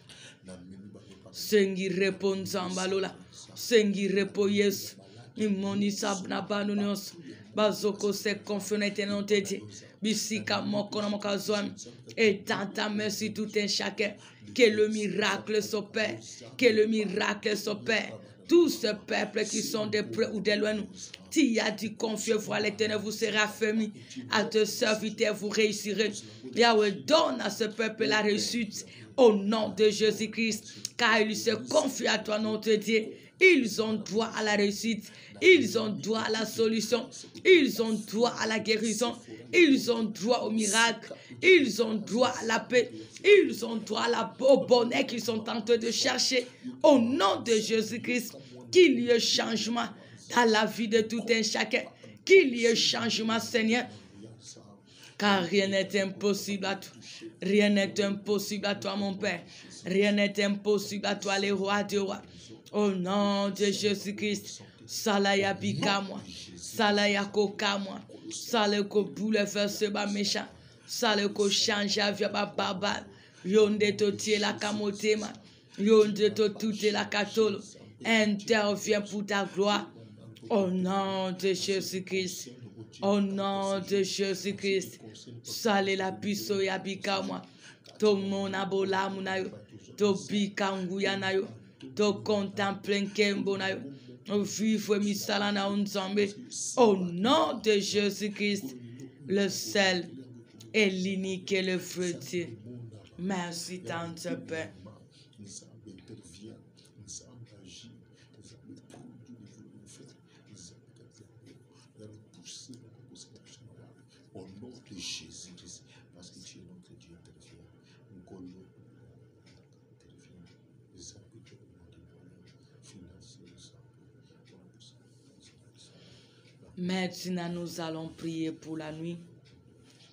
Sengi repos nzambalola. Sengi repos Yesu. Imoni sabna banunios. Bazoko se confionne tenonte. Bisika mokono mokazoam. Et dans ta merci tout un chacun. Que le miracle s'opère. Que le miracle s'opère. Tous ce peuple qui sont de près ou de loin, tu as dit confier, voir l'Éternel, vous serez affermis. À te serviteur, vous réussirez. Yahweh, donne à ce peuple la réussite. au nom de Jésus-Christ, car ils se confient à toi, notre Dieu. Ils ont droit à la réussite, ils ont droit à la solution, ils ont droit à la guérison, ils ont droit au miracle, ils ont droit à la paix, ils ont droit au bonheur qu'ils sont en train de chercher. Au nom de Jésus-Christ, qu'il y ait changement dans la vie de tout un chacun, qu'il y ait changement, Seigneur, car rien n'est impossible à toi. Rien n'est impossible à toi, mon Père. Rien n'est impossible à toi, les rois des rois. Au nom de Jésus-Christ, Salaya bika moi, Salaya koka moi, Salaya ko bouleverse ba méchant, Salaya ko change avia ba baba, Yonde to tie la kamotema, Yonde to toute la katolo. Interviens pour ta gloire. Au nom de Jésus-Christ. Au nom de Jésus-Christ. Salé la piso ya bika moi. To mona bola munayo. To bika nguyanayo. To contempler kembo nayo. Vivre misalana unzambe. Au nom de Jésus-Christ. Le seul et l'unique et le vrai Dieu. Merci tant de Père. Maintenant, nous allons prier pour la nuit.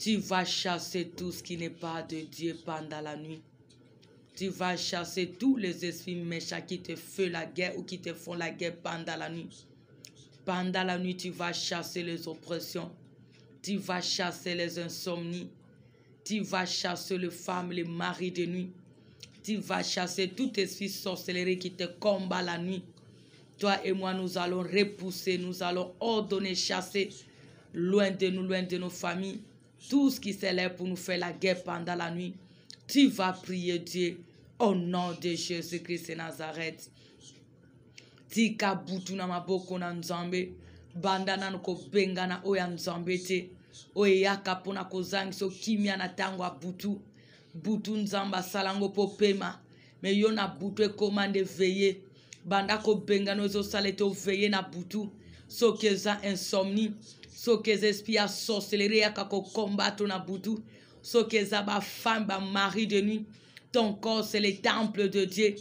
Tu vas chasser tout ce qui n'est pas de Dieu pendant la nuit. Tu vas chasser tous les esprits méchants qui te font la guerre ou qui te font la guerre pendant la nuit. Pendant la nuit, tu vas chasser les oppressions. Tu vas chasser les insomnies. Tu vas chasser les femmes, les maris de nuit. Tu vas chasser tout esprit sorcellerie qui te combat la nuit. Toi et moi, nous allons repousser, nous allons ordonner, chasser loin de nos familles, tout ce qui s'élève pour nous faire la guerre pendant la nuit. Tu vas prier Dieu au nom de Jésus-Christ de Nazareth. Tika butu na maboko na nzambe, bandana nuko benga na oya nzambe te, oyaka pona kozangiso kimia na tango a butu, butu nzamba salango popema, me yo na butu e commande veiller. Banda ko benga no zo salete o veiller na butu, so keza insomnie, so keza esprit a sorcellerie ya kako combattre na butu, so keza ba femme ba mari de nuit. Ton corps c'est le temple de Dieu.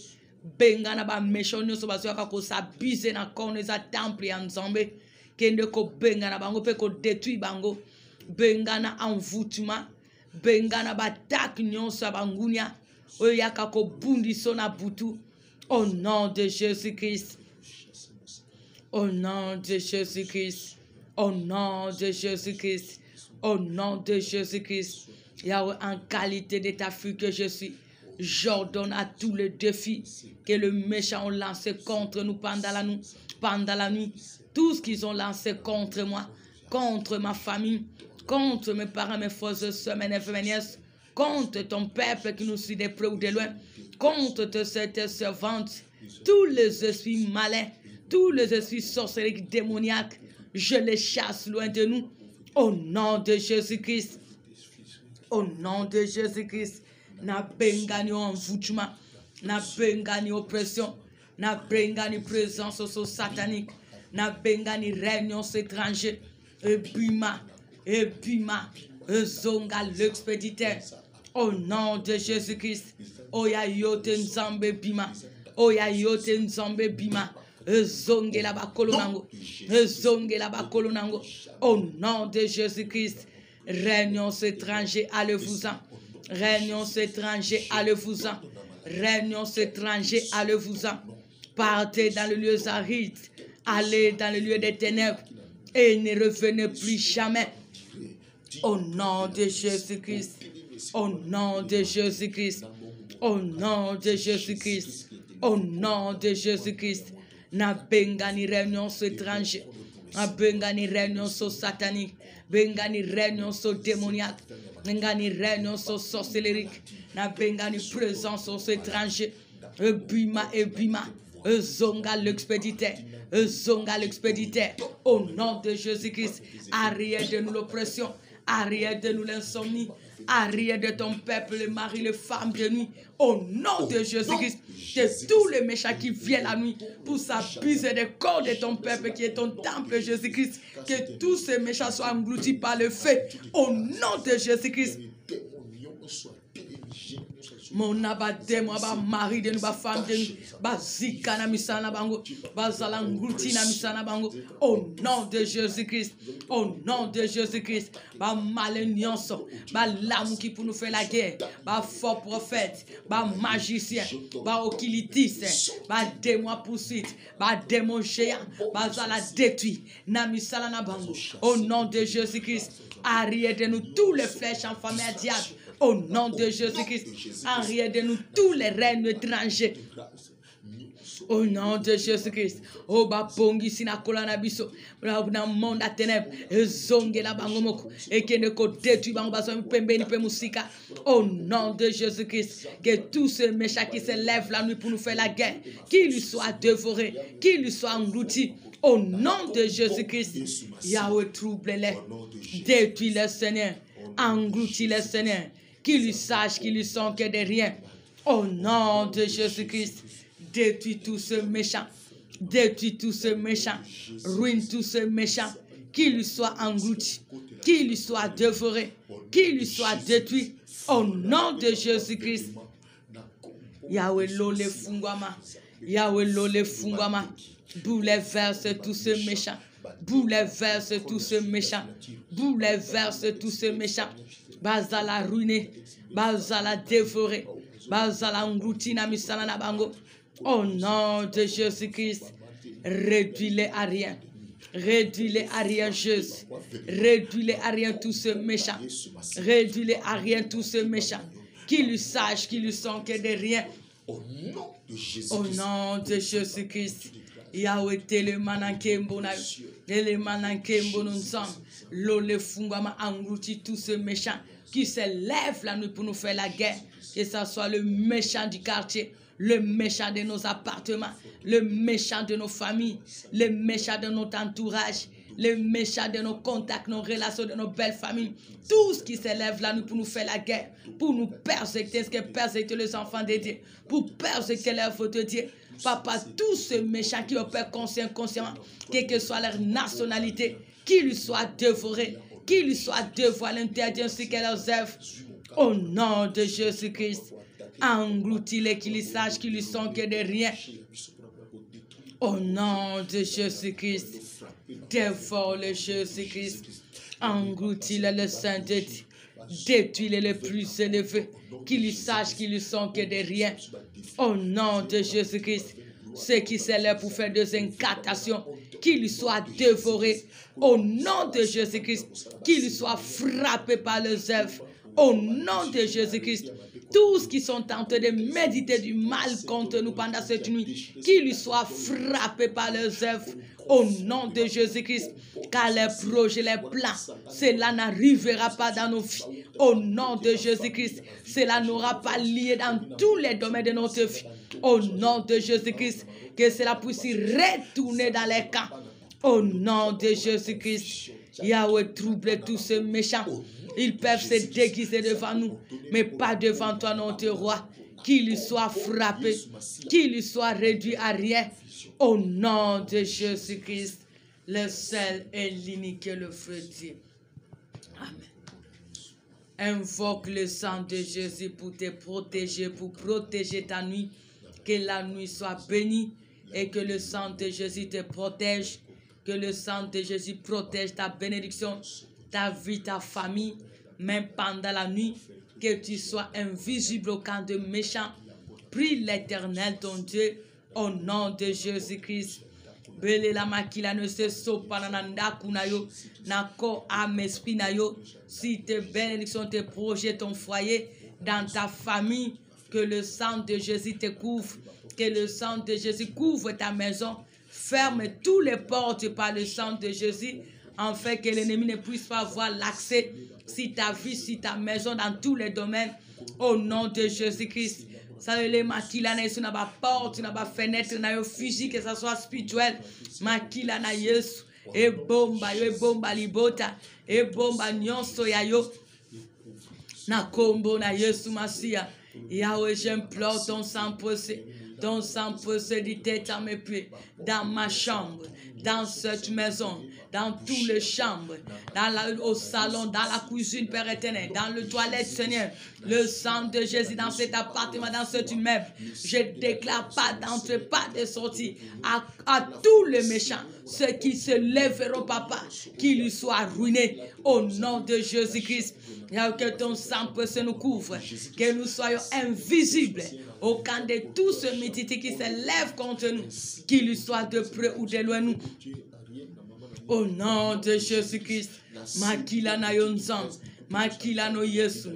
Benga na ba méchant so ba so kako s'abuse na corps za temple ya nzambe. Kende ko benga na bango pe ko détruire bango. Benga na envoûtement, benga na ba tak nyonso bangunia. Oya kako bundi so na butu. Au nom de Jésus-Christ. Au nom de Jésus-Christ. Au nom de Jésus-Christ. Au nom de Jésus-Christ. Yahweh, en qualité de ta fille que je suis, j'ordonne à tous les défis que le méchant a lancé contre nous pendant la nuit. Tout ce qu'ils ont lancé contre moi, contre ma famille, contre mes parents, mes frères et sœurs, mes neveux, mes nièces, contre ton peuple qui nous suit de près ou de loin, contre cette servante, tous les esprits malins, tous les esprits sorcelleries démoniaques, je les chasse loin de nous. Au nom de Jésus-Christ. Au nom de Jésus-Christ. Na bengani envoûtement, na bengani oppression, na bengani présence satanique, na bengani réunion étrangère, ebima, zonga l'expéditeur. Au nom de Jésus-Christ. Oya yote nzambe bima. Oya yote nzambe bima. Zonge la bakolo nango. Zonge la bakolo nango. Au nom de Jésus-Christ. Réunion étrangers, allez-vous-en. Réunion étrangers, allez-vous-en. Réunion étrangers, allez-vous-en. Partez dans le lieu aride. Allez dans le lieu des ténèbres. Et ne revenez plus jamais. Au nom de Jésus-Christ. Au nom de Jésus-Christ. Au nom de Jésus-Christ. Au nom de Jésus-Christ. Na bengani réunion étrangère. Na bengani réunion satanique. Bengani réunion démoniaque. Bengani réunion sorcellerique. Na bengani présence étrangère. Ebima. Zonga l'expéditeur. Zonga l'expéditeur. Au nom de Jésus-Christ. Arrière de nous l'oppression. Arrière de nous l'insomnie. arrière de ton peuple, les maris, les femmes de nuit, au nom de Jésus-Christ, que tous les méchants qui viennent la nuit pour s'abuser des corps de ton peuple qui est ton temple, Jésus-Christ, que tous ces méchants soient engloutis par le feu, au nom de Jésus-Christ. Mon abade, moi, mari de nous, femme de nous, zika na misana bango, zalangouti na misana bango, au nom de Jésus-Christ, au nom de Jésus-Christ, maleniance, l'âme qui pour nous faire la guerre, faux prophète, magicien, occultiste, démon poursuite, démon géant, zala détruit, na misala na bango, au nom de Jésus-Christ, arrière de nous tous les flèches enflammées à diable. Au nom de Jésus-Christ, arrière de nous tous les règnes étrangers. Au nom de Jésus-Christ, oh bapongi sinakola na biso, na monde à ténèbres, zonge la bangomoko, et que ne côté tu bango baso pembe ni pemusika. Au nom de Jésus-Christ, que tous ces méchants qui se lèvent la nuit pour nous faire la guerre, qu'ils lui soient dévorés, qu'ils lui soient engloutis. Au nom de Jésus-Christ, Yahweh trouble-les, détruis-les, Seigneur, engloutis-les, Seigneur. Qu'ils lui sachent qu'ils lui sont que de rien. Au nom de Jésus-Christ, détruis tous ces méchants. Détruis tous ces méchants. Ruine tous ces méchants. Qu'il lui soit englouti. Qu'il lui soit dévoré. Qu'il lui soit détruit. Au nom de Jésus-Christ. Yahweh lole fungwama. Yahweh lole fungwama. Bouleverse tous ces méchants. Bouleverse tous ces méchants. Bouleverse tous ces méchants. Bazala ruiné, bazala dévoré, bazala engloutina misana na bango. Au nom de Jésus-Christ, réduis-les à rien. Réduis-les à rien, Jésus. Réduis-les à rien tous ces méchants. Réduis-les à rien tous ces méchants. Qu'ils lui sachent qu'ils lui sont que de rien. Au nom de Jésus-Christ. Yahweh tele manankembo na tele manankembo nous sommes l'ole fungama englouti tous ces méchants qui se lèvent la nuit pour nous faire la guerre, que ce soit le méchant du quartier, le méchant de nos appartements, le méchant de nos familles, le méchant de notre entourage, le méchant de nos contacts, nos relations, de nos belles familles, tout ce qui se lève la nuit pour nous faire la guerre, pour nous persécuter, ce que persécuter les enfants de Dieu, pour persécuter l'œuvre de Dieu. Papa, tous ces méchants qui opèrent consciemment, quelle que soit leur nationalité, qu'ils lui soient dévorés, qu'ils lui soient dévoilés, interdits ainsi que leurs œuvres. Au nom de Jésus-Christ, engloutis-les, qu'ils sachent qu'ils lui sont que de rien. Au nom de Jésus-Christ, dévore-les, Jésus-Christ, engloutis-les, le Saint-Dieu, détruis-les les plus élevés, qu'ils lui sachent qu'ils lui sont que de rien. Au nom de Jésus-Christ, ceux qui s'élèvent pour faire des incantations, qu'ils lui soient dévorés. Au nom de Jésus-Christ, qu'ils lui soient frappés par les œuvres. Au nom de Jésus-Christ, tous qui sont tentés de méditer du mal contre nous pendant cette nuit, qu'ils lui soient frappés par leurs œuvres. Au nom de Jésus-Christ, car les projets, les plans, cela n'arrivera pas dans nos vies. Au nom de Jésus-Christ, cela n'aura pas lié dans tous les domaines de notre vie. Au nom de Jésus-Christ, que cela puisse retourner dans les camps. Au nom de Jésus-Christ, Yahweh trouble tous ces méchants. Ils peuvent se déguiser devant nous, mais pas devant toi, notre roi. Qu'il lui soit frappé, qu'il lui soit réduit à rien. Au nom de Jésus-Christ, le seul et l'unique, le feu de Dieu. Amen. Invoque le sang de Jésus pour te protéger, pour protéger ta nuit. Que la nuit soit bénie et que le sang de Jésus te protège. Que le sang de Jésus protège ta bénédiction, ta vie, ta famille, même pendant la nuit. Que tu sois invisible au camp de méchants. Prie l'Éternel, ton Dieu, au nom de Jésus-Christ. Bele la makila ne se sopananda kunayo, nako amespinayo. Si tes bénédictions, tes projets, ton foyer, dans ta famille, que le sang de Jésus te couvre, que le sang de Jésus couvre ta maison. Ferme tous les portes par le sang de Jésus, afin que l'ennemi ne puisse pas avoir l'accès si ta vie, si ta maison, dans tous les domaines, au nom de Jésus-Christ. Ça les makila na yesu na ba porte na ba fenêtre na yo physique, que ça soit spirituel, makila na yesu e bomba libota e bomba nyonso ya yo Na kombo na Yesu Masia. Yahweh, j'implore ton sang précieux. Ton sang précieux du tête à mes pieds. Dans ma chambre. Dans cette maison. Dans toutes les chambres. Au salon. Dans la cuisine, Père éternel. Dans le toilette, Seigneur. Le sang de Jésus dans cet appartement, dans cet immeuble. Je déclare pas d'entrée, pas de sortie. À tous les méchants. Ceux qui se lèveront, papa. Qu'ils lui soient ruinés. Au nom de Jésus-Christ. Que ton sang précieux nous couvre. Que nous soyons invisibles au camp de tous ceux métiers qui se lèvent contre nous. Qu'ils lui soient de près ou de loin nous. Au nom de Jésus-Christ. Makila na yonzam. Makila no Yesu.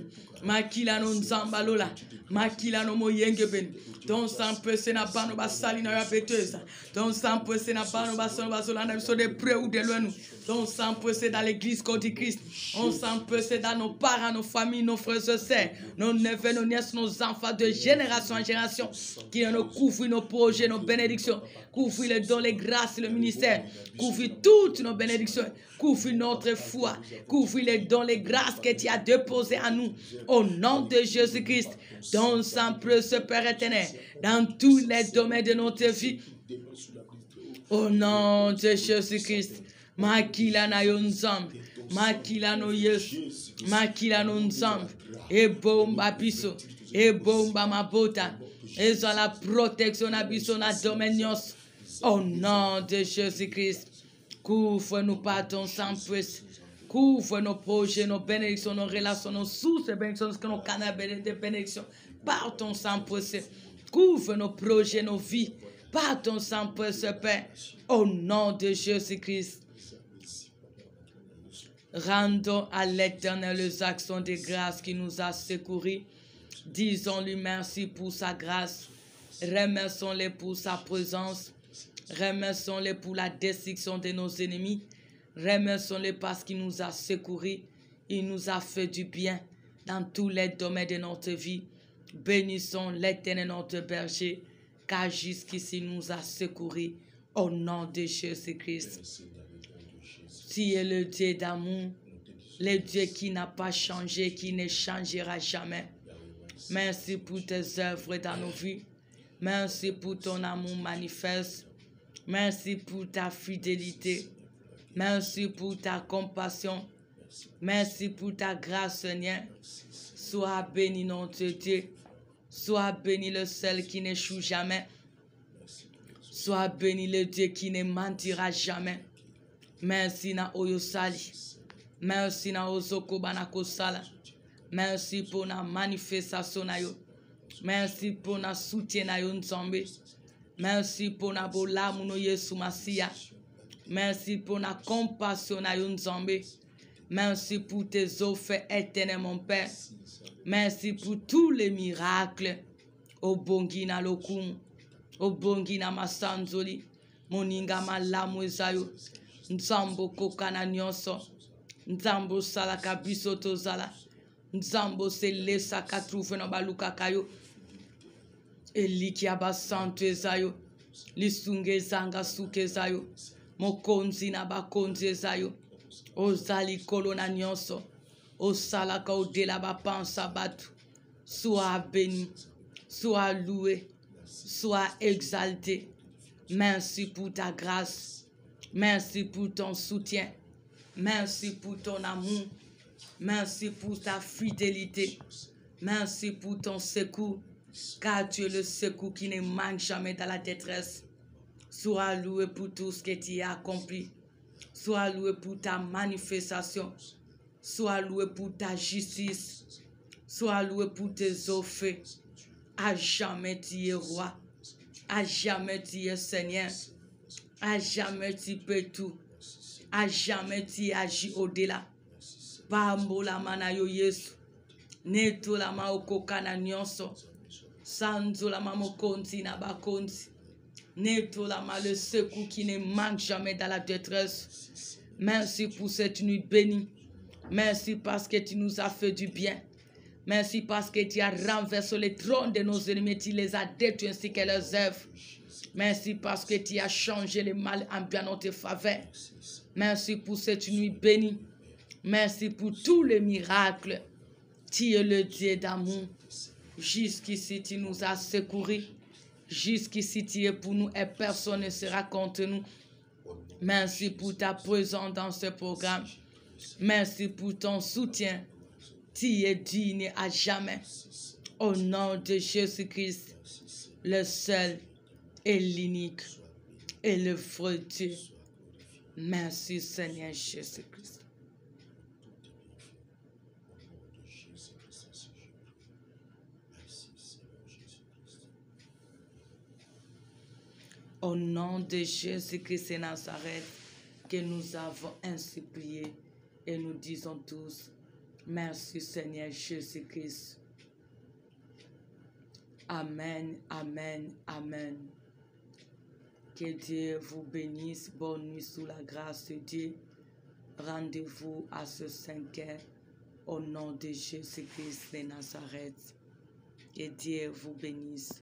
Makila no nzambalola. Makila no moyengeben. Ton sang précieux n'a pas nous basali na yabeteuse. Ton sang précieux n'a pas nous basali basolana de près ou de loin nous. Ton sang précieux dans l'église côte du Christ. On sang précieux dans nos parents, nos familles, nos frères et sœurs, nos neveux, nos nièces, nos enfants de génération en génération. Qui nous couvre nos projets, nos bénédictions. Couvre les dons, les grâces, le ministère. Couvre toutes nos bénédictions. Couvre notre foi. Couvre les dons, les grâces que tu as déposées en nous. Au nom de Jésus-Christ. Ton sang précieux, Père éternel. Dans tous les domaines de notre vie. Au nom de Jésus-Christ. Makila na yonzam. Makila no Yesu. Makila no nzam. E bomba biso. E bomba mabota. Et dans la protection abisso na dominions. Au nom de Jésus-Christ. Couvre-nous par ton sang précieux. Couvre nos projets, nos bénédictions, nos relations, nos sources de bénédictions, nos canaux de bénédictions. Par ton sang précieux. Couvre nos projets, nos vies. Par ton sang précieux, Père. Au nom de Jésus-Christ. Rendons à l'Éternel les actions de grâce qui nous a secourus. Disons-lui merci pour sa grâce. Remercions-le pour sa présence. Remercions-le pour la destruction de nos ennemis. Remercions-le parce qu'il nous a secourus. Il nous a fait du bien dans tous les domaines de notre vie. Bénissons l'Éternel notre berger, car jusqu'ici nous a secourus. Au nom de Jésus-Christ. Tu es le Dieu d'amour, le Dieu qui n'a pas changé, qui ne changera jamais. Merci pour tes œuvres dans nos vies. Merci pour ton amour manifeste. Merci pour ta fidélité. Merci pour ta compassion. Merci pour ta grâce, Seigneur. Sois béni, notre Dieu. Sois béni le seul qui n'échoue jamais. Sois béni le Dieu qui ne mentira jamais. Merci na oyosali. Merci na ozoko banako sala. Merci pour la manifestation na yo. Merci pour la soutien na yo nzambe. Merci pour la bolamu no Yesu Masia. Merci pour la compassion na yo nzambe. Merci pour tes offres éternelles, mon Père. Merci pour tous les miracles. Obongi na lokum. Obongi na masanzoli. Moninga malamu ezayo. Nzambo kokana nyonso. Nzambo sala kabiso tozala. Nzambo se lesa katrouve no baluka kayo. Eliki abasantu ezayo. Lisunge zanga suke ezayo. Mokonzi na bakonzi ezayo. Ozali kolona nyonso. Osala ka odela bapansa batu. Sois béni. Sois loué. Sois exalté. Merci pour ta grâce. Merci pour ton soutien. Merci pour ton amour. Merci pour ta fidélité. Merci pour ton secours. Car tu es le secours qui ne manque jamais dans la détresse. Sois loué pour tout ce que tu as accompli. Sois loué pour ta manifestation. Sois loué pour ta justice. Sois loué pour tes offres. À jamais tu es roi. À jamais tu es Seigneur. À jamais tu peux tout. À jamais tu agis au-delà. Bambola manayo Yesu. Neto la maokoka na nyonso. Sanzo la mamokonzi na bakonzi. Neto la ma le secours qui ne manque jamais dans la détresse. Merci pour cette nuit bénie. Merci parce que tu nous as fait du bien. Merci parce que tu as renversé les trônes de nos ennemis. Tu les as détruits ainsi que leurs œuvres. Merci parce que tu as changé le mal en bien notre faveur. Merci pour cette nuit bénie. Merci pour tous les miracles. Tu es le Dieu d'amour. Jusqu'ici, tu nous as secourus. Jusqu'ici, tu es pour nous et personne ne sera contre nous. Merci pour ta présence dans ce programme. Merci pour ton soutien. Tu es digne à jamais. Au nom de Jésus-Christ, le seul et l'unique et le vrai Dieu. Merci Seigneur Jésus-Christ. Au nom de Jésus-Christ et Nazareth, que nous avons ainsi prié et nous disons tous, merci Seigneur Jésus-Christ. Amen, amen, amen. Que Dieu vous bénisse. Bonne nuit sous la grâce de Dieu. Rendez-vous à ce 5h au nom de Jésus-Christ de Nazareth. Que Dieu vous bénisse.